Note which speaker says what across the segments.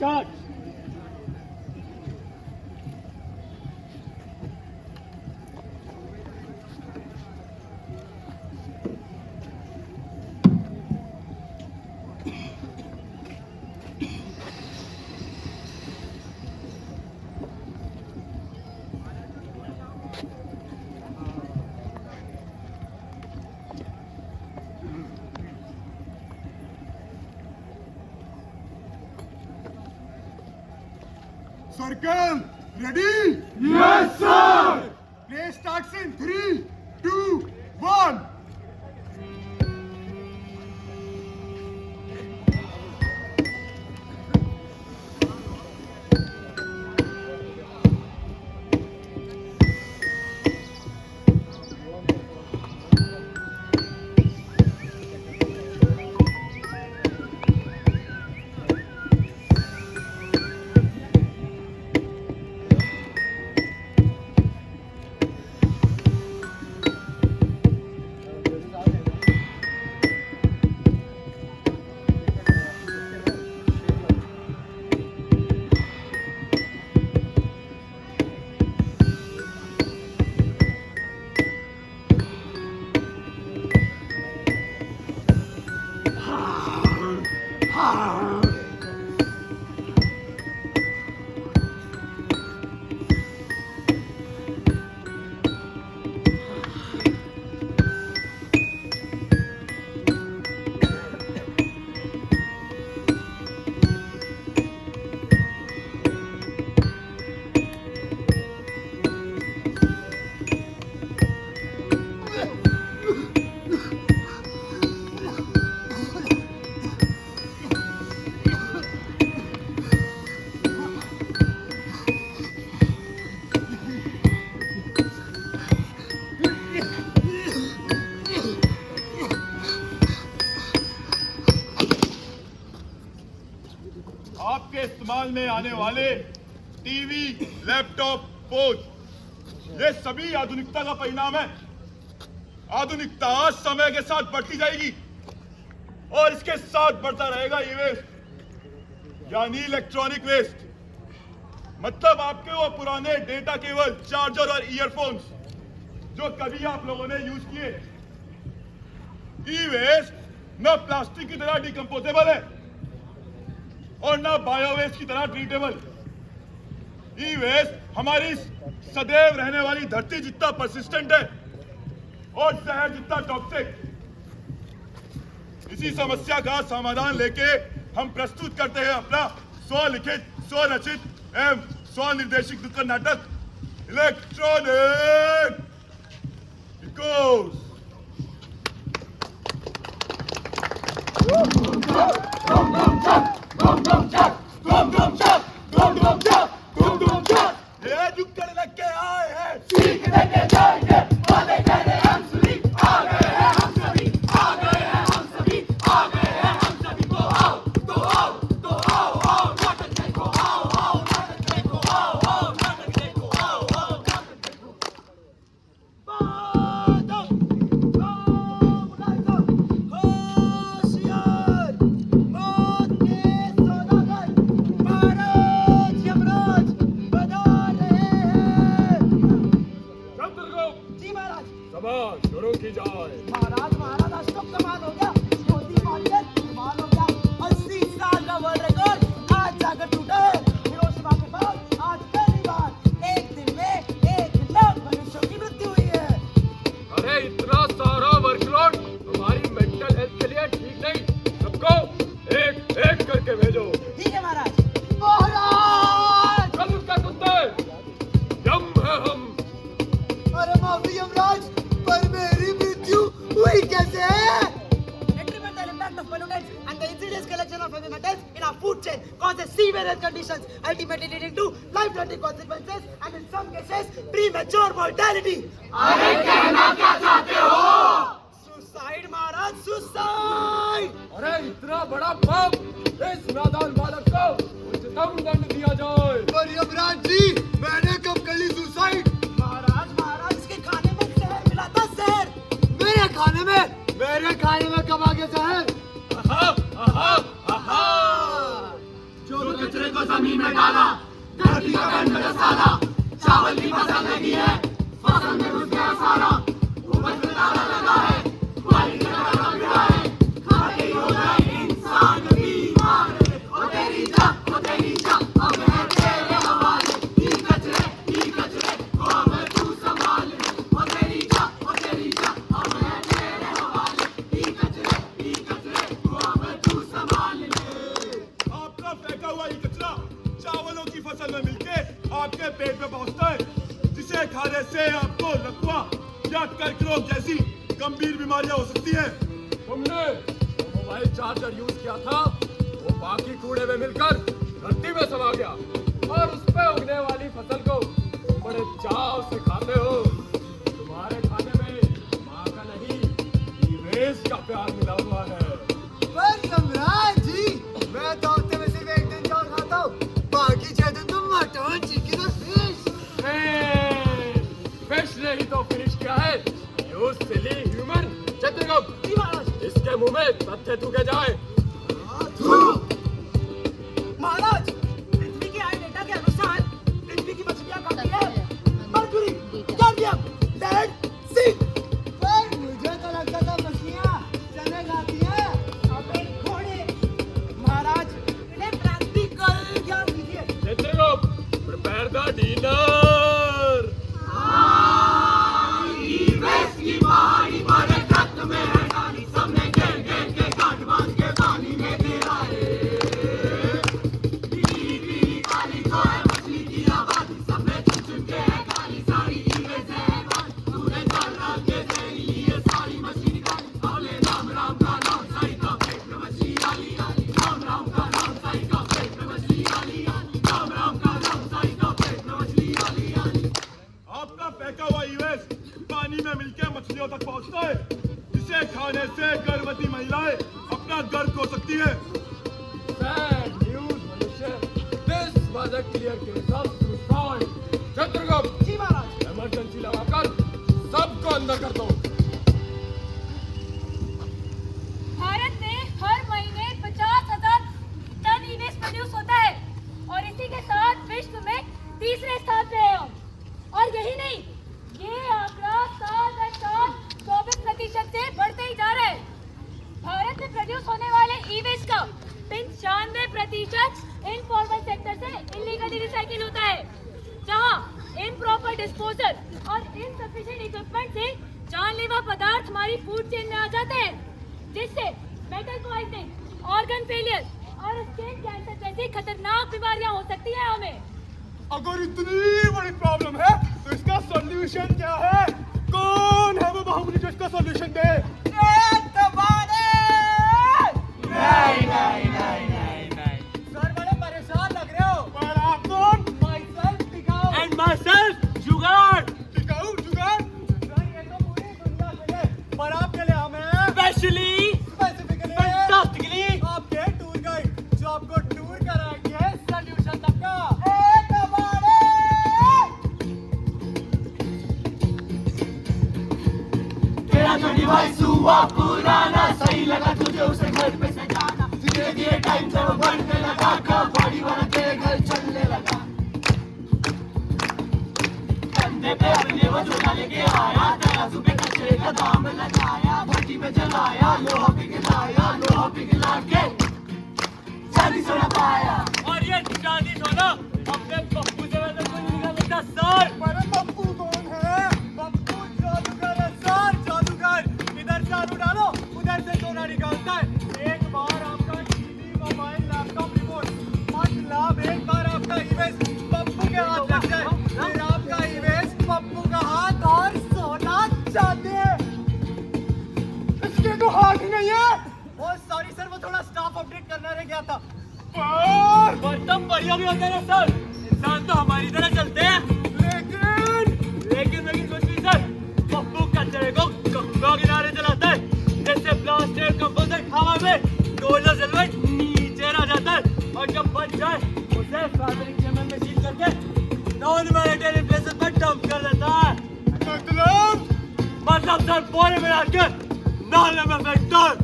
Speaker 1: Start.
Speaker 2: Circle, ready?
Speaker 3: Yes, sir!
Speaker 2: Play starts in 3, 2, 1.
Speaker 3: आपके इस्तेमाल में आने वाले टीवी, लैपटॉप, फोन, ये सभी आधुनिकता का परिणाम है। आधुनिकता समय के साथ बढ़ती जाएगी और इसके साथ बढ़ता रहेगा ई वेस्ट, यानी इलेक्ट्रॉनिक वेस्ट। मतलब आपके वो पुराने डेटा केबल, चार्जर और ईयरफोन्स जो कभी आप लोगों ने यूज किए। ई वेस्ट न प्लास्टिक की तरह डिकम्पोजेबल है और ना बायोवेस्ट की तरह ट्रीटेबल। ई वेस्ट हमारी सदैव रहने वाली धरती जितना परसिस्टेंट है और शहर जितना टॉक्सिक। इसी समस्या का समाधान लेके हम प्रस्तुत करते हैं अपना स्वलिखित, स्वरचित एवं स्वनिर्देशित नुक्कड़ नाटक इलेक्ट्रॉनिक इकोस। ये नुक्कड़ लग के आए हैं,
Speaker 4: सीखने के जाएंगे, वादे करे हम सभी, आ गए हैं हम सभी, आ गए हैं हम सभी, आ गए हैं हम सभी। तो आओ, तो आओ, तो आओ, आओ नाटक देखो, आओ, आओ नाटक देखो, आओ, आओ नाटक देखो, आओ, आओ नाटक देखो। बादल, मुलायम, होशियार, मौत के सौदागर, महाराज यमराज बना रहे हैं।
Speaker 3: चंद्रगुप्त
Speaker 4: जी महाराज।
Speaker 3: सभा शुरू की जाए।
Speaker 4: महाराज महाराज आज तो कमाल हो गया, मोदी मार्केट कमाल हो गया। 80 साल का वर्ल्ड रिकॉर्ड आज जाकर टूटा है। हिरोशिमा के बाद आज पहली बार एक दिन में 1 लाख मनुष्यों की मृत्यु हुई है।
Speaker 5: अरे इतना सारा वर्कलोड हमारी मेंटल हेल्थ के लिए ठीक नहीं। सबको एक एक करके भेजो।
Speaker 4: ठीक है महाराज। महाराज
Speaker 5: चल उसका कुत्ते, यम है हम।
Speaker 4: अरे माफी यमराज, पर मेरी मृत्यु हुई कैसे? Detrimental impact of pollutants and the insidious collection of heavy metals in our food chain causes severe health conditions, ultimately leading to life-threatening consequences and in some cases premature mortality. अरे कहना क्या चाहते हो? Suicide महाराज, suicide!
Speaker 5: अरे इतना बड़ा पाप, इस नादान बालक को उच्चतम दंड दिया जाए।
Speaker 2: पर यमराज जी, मैंने कब कर ली सुसाइड?
Speaker 4: महाराज महाराज, इसके खाने में जहर मिला था, जहर।
Speaker 2: मेरे खाने में कब आ गया जहर?
Speaker 4: जो कचरे को
Speaker 1: उसको जमीन में डाला, धरती का बैंड बजा साला, चावल की फसल लगी है, फसल में घुस गया सारा, उपज में ताला लगा है, क्वालिटी का ताला गिरा है, खाते ही हो गए इंसान बीमार, ओ तेरी जा, अब है तेरे हवाले, ई कचरे, को अब तू संभाल, ओ तेरी जा, अब है तेरे हवाले, ई कचरे, को अब तू संभाल ले।
Speaker 3: आपका फेंका हुआ ये कचरा चावलों की फसल में मिलके आपके पेट में पहुंचता है, जिसे खाने से आपको लकवा या कर्करोग जैसी गंभीर बीमारियां हो सकती हैं।
Speaker 5: तुमने जो मोबाइल चार्जर यूज किया था वो बाकी कूड़े में मिलकर धरती में समा गया और उस पे उगने वाली फसल को बड़े चाव से खाते हो। तुम्हारे खाने में माँ का नहीं ई-वेस्ट का प्यार मिला हुआ है।
Speaker 4: पर यमराज जी, मैं तो हफ्ते में सिर्फ एक दिन चावल खाता हूँ, बाकी 6 दिन तो मटन, चिकन और फिश।
Speaker 5: फिश ने ही तो फिनिश किया है। You silly human. चित्रगुप्त, इसके मुंह में तथ्य थूके जाए।
Speaker 4: महाराज, पृथ्वी के आए डेटा के अनुसार पृथ्वी की मछलियां खाती है मरकरी, कैडमियम, लेड, जिंक। पर मुझे तो लगता था मछलियां चने खाती हैं। अबे घोड़े। महाराज, इन्हें प्रैक्टिकल ज्ञान दीजिए।
Speaker 5: Chitragupta, prepare the dinner.
Speaker 1: E-waste की पहाड़ी बड़े ट्रक में है डाली, सबने घेर के गांठ बांध के पानी में गिरा है। पीली काली तो है मछली की आबादी, सबने चुन के है काली सारी ई-वेस्ट है बात, पूरे जल रात के जहरीली ये सारी मछली निकाली, बोले राम का नाम साई का पेट में मछली आली, राम का नाम साई का पेट में मछली आली, राम का नाम साई का पेट में मछली आली।
Speaker 3: आपका फेंका हुआ ई-वेस्ट पानी में मिलकर मछलियों तक पहुंचता है, जिसे खाने से गर्भवती महिलाएं अपना गर्भ खो सकती है।
Speaker 5: Sad news, मनुष्य। This was a clear case of suicide. Chitragupta,
Speaker 4: ji Maharaj.
Speaker 5: Emergency लगाकर सबको अंदर कर दो।
Speaker 6: भारत में हर महीने 50,000 टन ई-वेस्ट प्रोड्यूस होता है और इसी के साथ विश्व में तीसरे स्थान पे है हम। और यही नहीं, ये आंकड़ा साल दर साल 24% से बढ़ते ही जा रहा है। भारत में प्रोड्यूस होने वाले ई-वेस्ट का 95% इनफॉर्मल सेक्टर से इलीगली रिसाइकिल होता है, जहां इम्प्रॉपर डिस्पोजल और इनसफिशिएंट इक्विपमेंट से जानलेवा पदार्थ हमारी फूड चेन में आ जाते हैं, जिससे मेटल पॉइजनिंग, ऑर्गन फेलियर और स्किन कैंसर जैसी खतरनाक बीमारियां हो सकती हैं हमें।
Speaker 3: अगर इतनी बड़ी प्रॉब्लम है तो इसका सॉल्यूशन क्या है? कौन है वो बाहुबली जो इसका सॉल्यूशन दे?
Speaker 1: नहीं।
Speaker 4: सर, बड़े परेशान लग रहे हो।
Speaker 3: पर आप कौन?
Speaker 4: Myself, टिकाऊ।
Speaker 1: And myself, जुगाड़।
Speaker 3: टिकाऊ जुगाड़?
Speaker 4: सर, ये तो पूरी दुनिया के लिए, पर आपके लिए हम हैं।
Speaker 1: Specially,
Speaker 4: Specifically,
Speaker 1: fantastically,
Speaker 4: आपके टूर गाइड, जो आपको टूर कराएंगे सॉल्यूशन तक का।
Speaker 1: तेरा जो डिवाइस हुआ पुराना, सही लगा तुझे उसे घर पे से जाना, धीरे धीरे टाइम जब बढ़ने लगा, बॉडी वाला तेरे घर चलने लगा, कंधे पे अपने वजन डाले के आया, तराजू पे कचरे का दाम लगाया, भट्टी में जलाया, लोहा पिघला के चांदी सोना पाया। और ये चांदी सोना अपने पप्पू से वजन को निकाल लेता सर।
Speaker 4: पर पप्पू कौन है? पप्पू जादूगर है सर, जादूगर। इधर से आलू डालो, उधर से सोना निकालता है। एक बार आपका टीवी, मोबाइल, लैपटॉप, रिमोट, मतलब एक बार आपका ई-वेस्ट पप्पू के हाथ लग जाए, फिर आपका ई-वेस्ट पप्पू का हाथ और सोना चाहते हैं।
Speaker 3: इसके तो हाथ ही नहीं है।
Speaker 4: ओ सॉरी सर, वो थोड़ा स्टाफ अपडेट करना रह गया था।
Speaker 1: बर्तन बढ़िया भी होते हैं सर, इंसान तो हमारी तरह चलते हैं, लेकिन कुछ नहीं सर, पप्पू कचरे को गंगा किनारे चलाता है, जैसे प्लास्टिक कंपोजिट हवा में डोला जलवा नीचे रह जाता है, और जब बच जाए उसे फैब्रिक जैमर में सील करके नॉन मैरिटल प्लेसेस पर डंप कर देता है। मतलब सर बोरे में डाल के नाले में फेंकता है।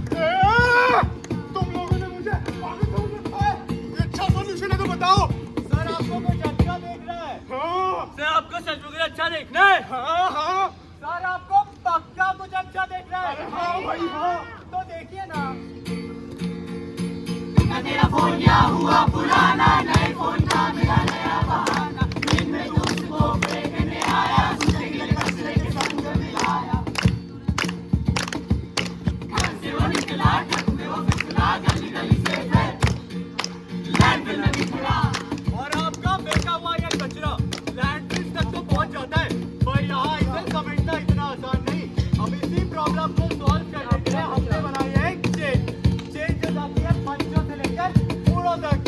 Speaker 3: तुम लोगों ने मुझे पागल समझ रखा है। ये अच्छा
Speaker 2: सोल्यूशन है तो बताओ।
Speaker 4: सर आपको कुछ अच्छा देख रहा है?
Speaker 2: हाँ
Speaker 5: सर आपको सच में अच्छा देखना है?
Speaker 2: हाँ हाँ
Speaker 4: सर आपको पक्का कुछ अच्छा देख रहा है?
Speaker 2: हाँ भाई हाँ।
Speaker 4: तो देखिए ना।
Speaker 1: तेरा फोन क्या हुआ पुराना, नए फोन का मिला नया बहाना, दिन में दोस्त को फेंकने आया, दूसरे के कचरे के संग मिलाया, घर से वो निकला, ट्रक में वो फिसला, गली गली से फिर लैंडफिल में बिखरा।
Speaker 4: और आपका फेंका हुआ ये कचरा लैंडफिल तक तो पहुंच जाता है, पर यहाँ इसे समेटना इतना आसान नहीं। अब इसी प्रॉब्लम को सॉल्व करने के लिए हमने बनाई है एक चेन जो जाती है पंचों से लेकर पूरों तक।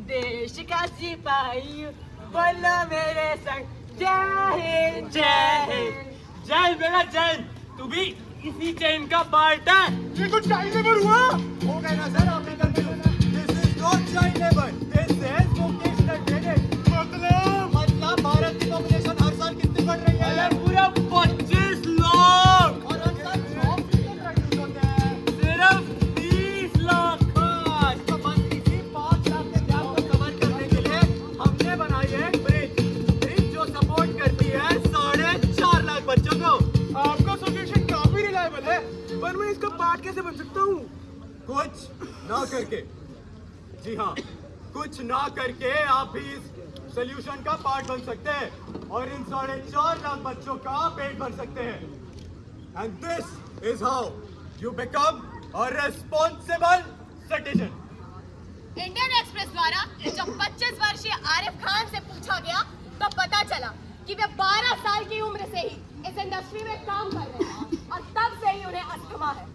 Speaker 4: देश का सिपाही बोलो मेरे संग जय हिंद जय हिंद।
Speaker 5: जैन बेटा जैन, तू भी इसी चैन का पार्ट है।
Speaker 2: ये तो चाइल्ड लेबर हुआ।
Speaker 4: हो गए ना सर आपने confuse. This is not child labour, this is vocational training. मतलब भारत की पॉपुलेशन हर साल कितनी बढ़ रही है?
Speaker 5: पूरा 25 लाख।
Speaker 4: और हर साल जॉब कितने प्रोड्यूस होते हैं?
Speaker 5: सिर्फ 30 लाख।
Speaker 4: बस तो बस इसी 5 लाख के गैप को कवर करने के लिए हमने बनाई है एक ब्रिज जो सपोर्ट करती है 4.5 लाख बच्चों को।
Speaker 2: आपका सोल्यूशन काफी रिलायबल है, पर मैं इसका पार्ट कैसे बन सकता हूँ?
Speaker 4: कुछ ना करके, जी हाँ, कुछ ना करके आप भी इस सोल्यूशन का पार्ट बन सकते हैं और इन 4.5 लाख बच्चों का पेट भर सकते हैं। And this is how you become a responsible citizen.
Speaker 7: Indian express द्वारा जब 25 वर्षीय आरिफ खान से पूछा गया तो पता चला कि वे 12 साल की उम्र से ही इस इंडस्ट्री में काम कर रहे हैं और तब से ही उन्हें अस्थमा है।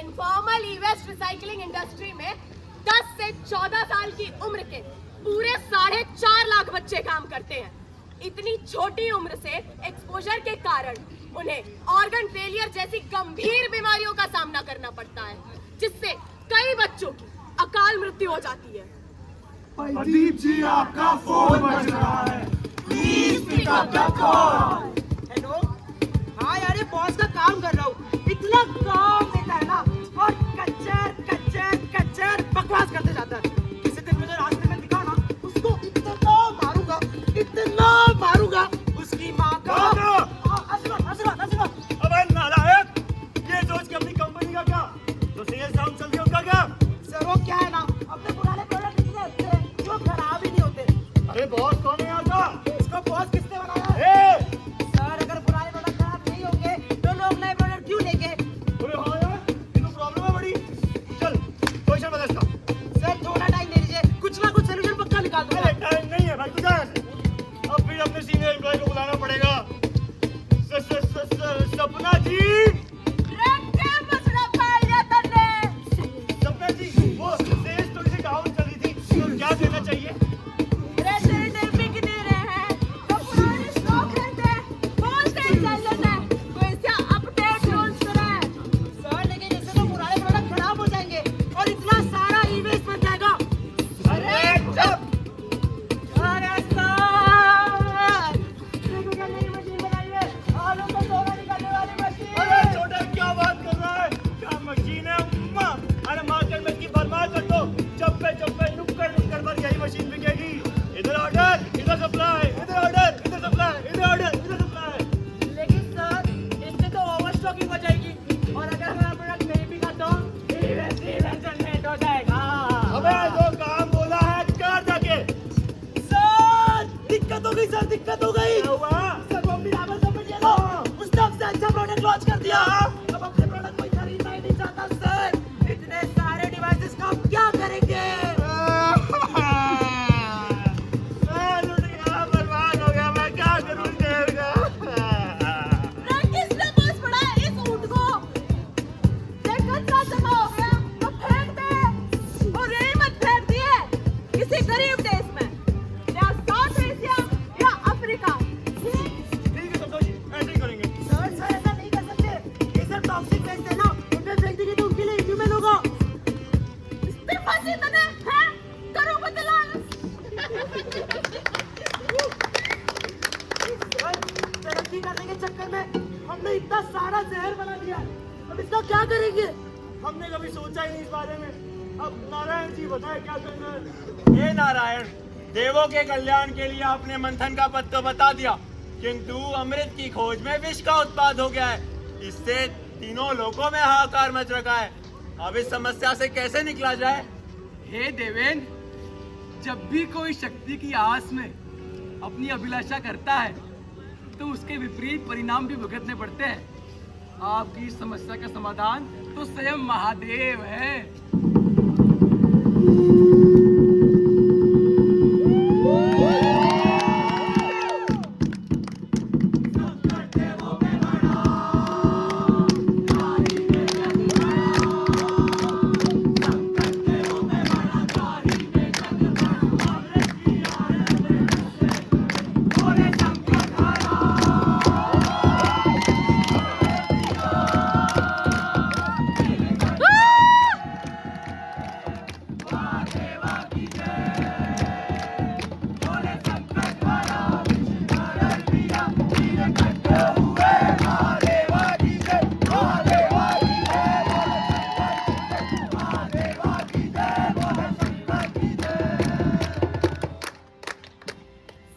Speaker 7: इनफॉर्मल ई वेस्ट रिसाइकलिंग इंडस्ट्री में 10 से 14 साल की उम्र के पूरे 4.5 लाख बच्चे काम करते हैं। इतनी छोटी उम्र से एक्सपोजर के कारण उन्हें ऑर्गन फेलियर जैसी गंभीर बीमारियों का सामना करना पड़ता है, जिससे कई बच्चों की अकाल मृत्यु हो जाती है।
Speaker 2: प्रदीप जी आपका फोन बज रहा है, please pick up the call.
Speaker 4: Hello, हाँ यार ये बॉस का काम कर रहा हूँ। इतना काम देता है ना और कच्चर कच्चर कच्चर बकवास करते जाता है। किसी दिन मुझे रास्ते में दिखा ना, उसको इतना मारूंगा उसकी माँ का।
Speaker 5: अबे नालायक, ये सोच के अपनी कंपनी का क्या, जो सेल्स डाउन चल रही है उनका क्या?
Speaker 4: सर वो क्या है ना, अपने पुराने प्रोडक्ट इतने अच्छे हैं जो खराब ही नहीं होते।
Speaker 5: अरे बॉस कौन है यहाँ का?
Speaker 4: इसको बॉस किसने बनाया है?
Speaker 5: ए!
Speaker 4: सर अगर पुराने प्रोडक्ट खराब नहीं होंगे तो लोग नए प्रोडक्ट क्यों लेंगे?
Speaker 5: अरे हाँ यार, ये तो प्रॉब्लम है बड़ी। चल, क्वेश्चन बता इसका।
Speaker 4: सर थोड़ा टाइम दे दीजिए, कुछ ना कुछ सोल्यूशन पक्का निकाल दूंगा।
Speaker 5: अरे टाइम नहीं है भाई, तू जा यहाँ से। अब फिर अपने सीनियर एम्प्लॉय को बुलाना पड़ेगा। सपना जी, सपना जी, वो सेल्स थोड़ी सी डाउन चली थी, तो क्या देना चाहिए?
Speaker 4: सर लेकिन इससे तो पुराने प्रोडक्ट खराब हो जाएंगे और इतना सारा ई-वेस्ट बन जाएगा।
Speaker 5: अरे चुप!
Speaker 4: अरे सर, देखो क्या नई मशीन बनाई है, आलू का सोना निकालने वाली मशीन।
Speaker 5: अरे छोटा क्या बात कर रहा है? क्या मशीन है उम्मा? अरे मार्केट में इसकी भरमार कर दो, चप्पे नुक्कड़ पर यही मशीन बिकेगी। इधर ऑर्डर, इधर सप्लाई, इधर ऑर्डर, इधर सप्लाई, इधर ऑर्डर, इधर सप्लाई।
Speaker 4: लेकिन सर इससे तो ओवर स्टॉकिंग हो जाएगी और अगर हमारा प्रोडक्ट नहीं बिका तो ई-वेस्ट जनरेट हो जाएगा।
Speaker 5: अबे जो काम बोला है कर जाके।
Speaker 4: सर दिक्कत हो गई, सर दिक्कत हो गई।
Speaker 5: क्या हुआ?
Speaker 4: सर वो बराबर समझ लो, उसने हमसे अच्छा प्रोडक्ट लॉन्च कर दिया। अब अपने प्रोडक्ट कोई खरीदना ही नहीं चाहता सर। इतने सारे डिवाइसेस का हम क्या करेंगे?
Speaker 5: बर्बाद हो गया, मैं क्या करूं देर का?
Speaker 7: किसने बॉस पड़ा इस ऊंट को? जब कचरा जमा हो गया तो फेंक दे, और यही मत फेंक दिए किसी गरीब देश में, या साउथ एशिया या अफ्रीका।
Speaker 5: ठीक है सपना जी, ऐसे ही करेंगे।
Speaker 4: सर ऐसा नहीं कर सकते, ये सब टॉक्सिक वेस्ट है ना, उनमें फेंक देंगे तो उनके लिए इन्ह्यूमन होगा।
Speaker 7: इस्तीफा दी तूने, हैं? करो बदलाव।
Speaker 4: सर तरक्की करने के चक्कर में हमने इतना सारा जहर बना दिया, अब इसका क्या करेंगे?
Speaker 5: हमने कभी सोचा ही नहीं इस बारे में।
Speaker 2: अब नारायण जी बताए क्या करना है।
Speaker 8: हे नारायण, देवों के कल्याण के लिए आपने मंथन का पद तो बता दिया, किंतु अमृत की खोज में विष का उत्पाद हो गया है। इससे तीनों लोकों में हाहाकार मच रखा है। अब इस समस्या से कैसे निकला जाए?
Speaker 9: हे देवेंद्र, जब भी कोई शक्ति की आस में अपनी अभिलाषा करता है तो उसके विपरीत परिणाम भी भुगतने पड़ते हैं। आपकी इस समस्या का समाधान तो स्वयं महादेव है।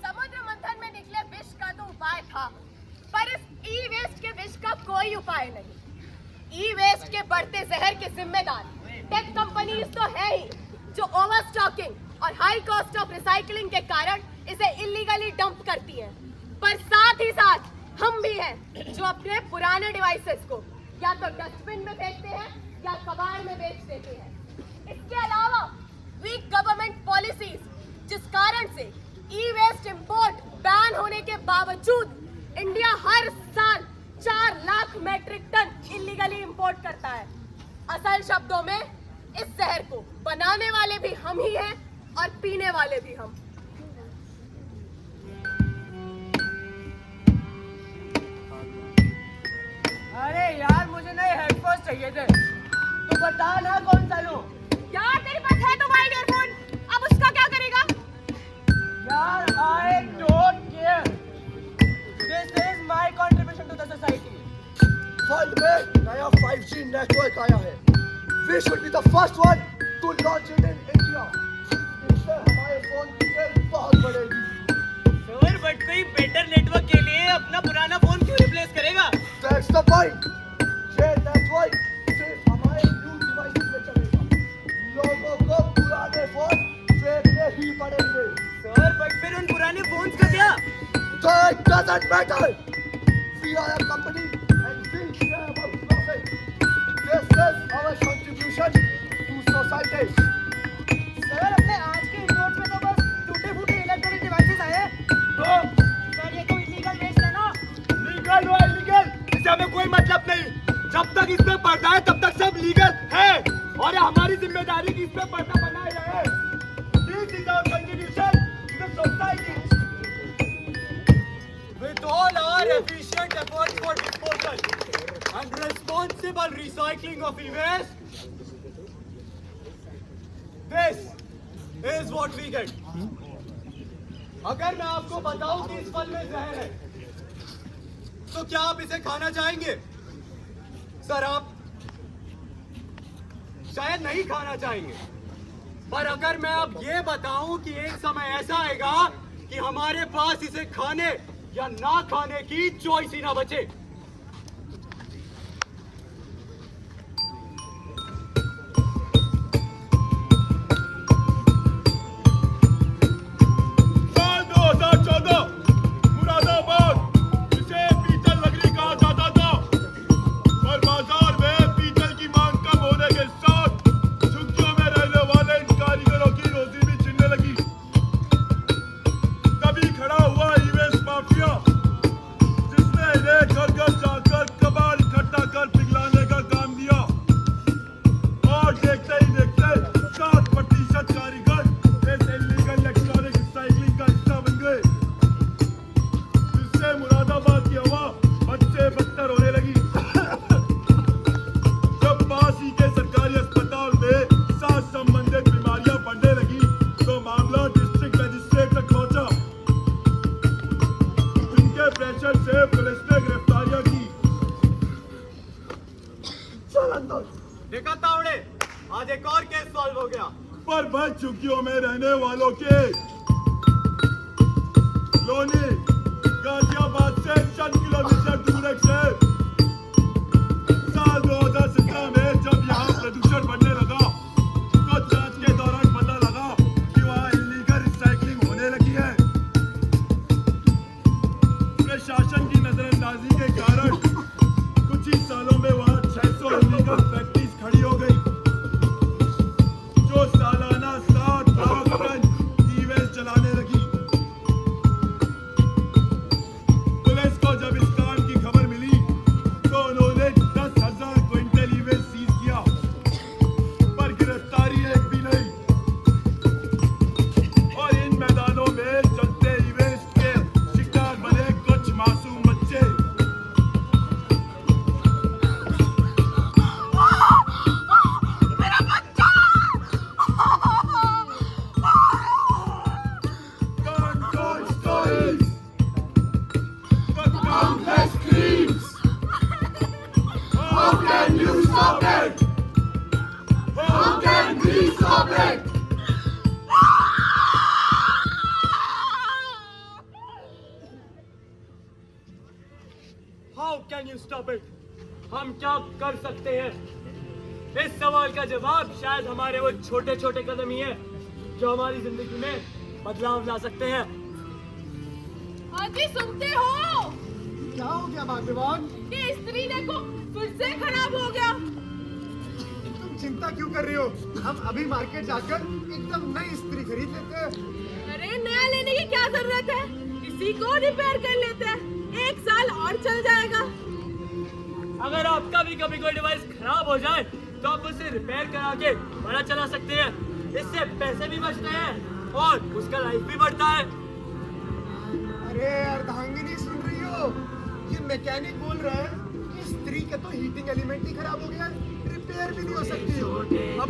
Speaker 7: समुद्र मंथन में निकले विष का तो उपाय था, पर इस ई वेस्ट के विष का कोई उपाय नहीं। ई वेस्ट के बढ़ते जहर के जिम्मेदार टेक कंपनीज तो है ही, जो ओवर स्टॉकिंग और हाई कॉस्ट ऑफ रिसाइकलिंग के कारण इसे इलीगली डंप करती हैं। पर साथ ही साथ हम भी हैं जो अपने पुराने डिवाइसेस को या तो डस्टबिन में फेंकते हैं या कबाड़ में बेच देते हैं। इसके अलावा वीक गवर्नमेंट पॉलिसीज, जिस कारण से ई वेस्ट इंपोर्ट बैन होने के बावजूद इंडिया हर साल 4 lakh metric ton illegally import करता है। असल शब्दों में इस जहर को बनाने वाले भी हम ही हैं और पीने वाले भी हम।
Speaker 4: अरे यार, मुझे नए हेडफोन्स चाहिए थे, तो बता ना कौन सा लूं।
Speaker 7: यार तेरे पास है तो वाइड ईयरफोन, अब उसका क्या करेगा?
Speaker 4: यार, I don't care. This is my contribution to the society.
Speaker 2: World में नया 5G नेटवर्क आया है। We should be the first one to launch it in India. इससे हमारे फोन की सेल बहुत बढ़ेगी।
Speaker 4: सर, बट कोई बेटर नेटवर्क के लिए अपना पुराना फोन क्यों रिप्लेस करेगा?
Speaker 2: That's the point. ये नेटवर्क सिर्फ हमारे न्यू डिवाइसेस में चलेगा। लोगों को पुराने फोन फेंकने ही पड़ेंगे।
Speaker 4: सर, बट फिर उन पुराने फोन्स का क्या?
Speaker 2: That doesn't matter. We are a company and we care about profit. This is our contribution to society.
Speaker 4: Sir, अपने आज के इंपोर्ट में तो बस टूटे-फूटे इलेक्ट्रॉनिक डिवाइसेस आए हैं।
Speaker 2: तो
Speaker 4: सर, ये तो इलीगल वेस्ट है ना?
Speaker 2: लीगल हो इलीगल इससे हमें कोई मतलब नहीं। जब तक इसमें पर्दा है तब तक सब लीगल है और ये हमारी जिम्मेदारी की इसमें पर्दा बनाए रहे। This is our contribution to the society.
Speaker 9: With all our efficient efforts for disposal and responsible recycling of e-waste, this is what we get. अगर मैं आपको बताऊं कि इस फल में जहर है, तो क्या आप इसे खाना चाहेंगे? सर, आप शायद नहीं खाना चाहेंगे, पर अगर मैं अब ये बताऊं कि एक समय ऐसा आएगा कि हमारे पास इसे खाने या ना खाने की चॉइस ही ना बचे।
Speaker 3: साल 2014 मुरादाबाद, जिसे पीतल नगरी कहा जाता था, पर बाजार में पीतल की मांग कम होने के साथ झुग्गियों में रहने वाले इन कारीगरों की रोजी भी छिनने लगी। तभी खड़ा हुआ ई-वेस्ट माफिया, जिसने इन्हें घर घर और बस झुग्गियों में रहने वालों के लोनी गाजियाबाद से चंद किलोमीटर दूर एक शहर। साल 2017 में जब यहाँ प्रदूषण बढ़ने लगा तो जांच के दौरान पता लगा कि वहाँ इलीगल रिसाइकलिंग होने लगी है। प्रशासन की नजरअंदाजी के कारण कुछ ही सालों में वहाँ 600 इलीगल फैक्ट्रीज खड़ी हो गई जो सालाना 7 लाख टन ई-वेस्ट जलाने लगी। पुलिस को जब इस काम की खबर मिली तो उन्होंने 10,000 क्विंटल ई-वेस्ट सीज किया, पर गिरफ्तारी एक भी नहीं। और इन मैदानों में जलते ई-वेस्ट के शिकार बने कुछ मासूम बच्चे। Untold stories, but countless dreams. How can you stop it? How can we stop it?
Speaker 2: How can you stop it? हम क्या कर सकते हैं? इस सवाल का जवाब शायद हमारे वो छोटे छोटे कदम ही है जो हमारी जिंदगी में बदलाव ला सकते हैं।
Speaker 7: आजी सुनते हो?
Speaker 4: क्या हो गया भाग्यवान?
Speaker 7: ये स्त्री देखो फिर से खराब हो गया।
Speaker 4: तुम चिंता क्यों कर रही हो? हम अभी मार्केट जाकर एकदम नई इस्त्री खरीद लेते हैं।
Speaker 7: अरे नया लेने की क्या जरूरत है? इसी को रिपेयर कर लेते हैं, 1 साल और चल जाएगा।
Speaker 2: अगर आपका भी कभी कोई डिवाइस खराब हो जाए तो आप उसे रिपेयर करा के बड़ा चला सकते हैं। इससे पैसे भी बचते हैं और उसका लाइफ भी बढ़ता है।
Speaker 4: अरे अर्धांगिनी सुन रही हो? ये मैकेनिक बोल रहा है कि स्त्री के तो हीटिंग एलिमेंट ही खराब हो गया है, रिपेयर भी नहीं हो सकती। अब